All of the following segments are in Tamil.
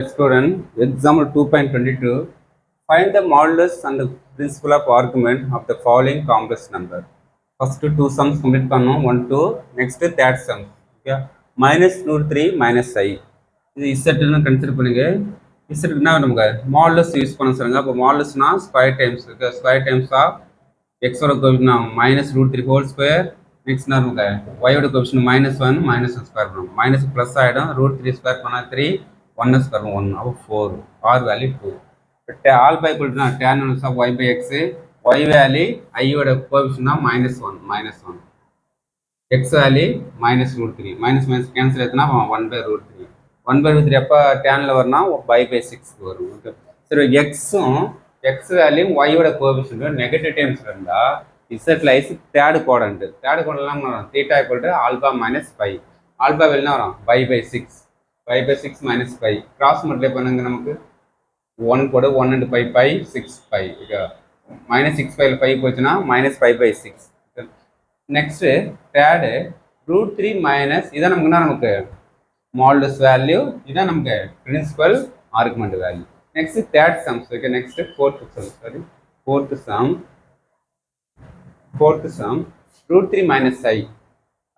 Student, example 2.22. Find the modulus and the principal of argument of the following complex number. First two sums complete பண்ணோம் 1 2. Next third sum. Okay. Minus root 3 minus I. இது Z கன்சிடர் பண்ணுங்க. Z நமக்கு மாடுலஸ் யூஸ் பண்ண சொல்லுங்க. அப்போ மாடுலஸ்னா ஸ்கொயர் டைம்ஸ் இருக்கு. ஸ்கொயர் டைம்ஸ் ஆஃப் எக்ஸோட coefficient minus root 3 whole square. Next நமக்கு ஒயோட கோஎஃபிஷியன்ட் -1 ஸ்கொயர் பண்ணும். மைனஸ் ப்ளஸ் ஆகிடும். ரூட் 3 ஸ்கொயர் பண்ணால் 3 1 ஸ்கொயர் 1 அப்போ 4 ஆர் வேல்யூ 2. ஆல் பை கொடுத்தா tan inverse of y by x, y value ஐயோட கோஎஃபிஷியன்ட்னா -1 x value minus root 3 minus cancel ஆச்சுன்னா 1/√3 1/√3 அப்போ டேனில் வரனா y by 6 வரும். ஓகே சரி, எக்ஸ் வேல்யூ ஒய்யோட கோஎஃபிஷியன்ட் நெகட்டிவ் டேர்ம்ஸ் இருந்தால் இசட் லைஸ் தேர்டு குவாட்ரண்ட் எல்லாம் வரும். Theta equal to alpha minus 5. Alpha வேல்யூனா வரும் y by 6 minus 5 cross multiply பண்ணுங்க. நமக்கு 1 கூட 1 and 5 6 5. ஓகே மைனஸ் 6 5 5 போச்சுன்னா -5/6. நெக்ஸ்ட் தேர்டு ரூட் 3 மைனஸ் இதான் நமக்கு மாடுலஸ் வேல்யூ, இதான் நமக்கு principal argument value. Next third sums. Okay next fourth sum root 3 minus i.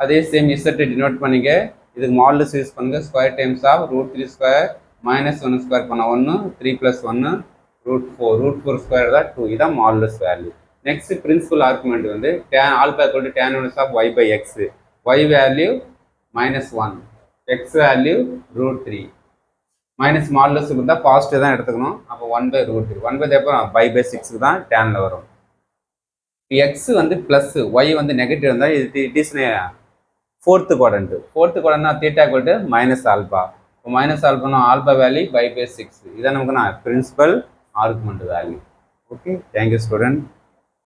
அதே சேம் இசட்டை டினோட் பண்ணிக்க. இதுக்கு மாடுலஸ் யூஸ் பண்ணுங்க. Square times of root 3 square -1 square பண்ண 1 3 + 1 √4 ஸ்கொயர் தான் 2. இதான் modulus value. Next principal argument வந்து alpha equal to tan inverse of y by x. y value -1, x value √3 minus modulus இருந்தால் பாசிட்டிவ் தான் எடுத்துக்கணும். அப்போ 1/√3 1/3 அப்புறம் y/6 தான் டேனில் வரும். எக்ஸ் வந்து ப்ளஸ் ஒய் வந்து நெகட்டிவ் இருந்தால் it is fourth quadrant theta equal to minus alpha. இப்போ மைனஸ் ஆல்பானா ஆல்பா வேல்யூ y/6. இதான் நமக்கு principal argument value. Okay thank you student.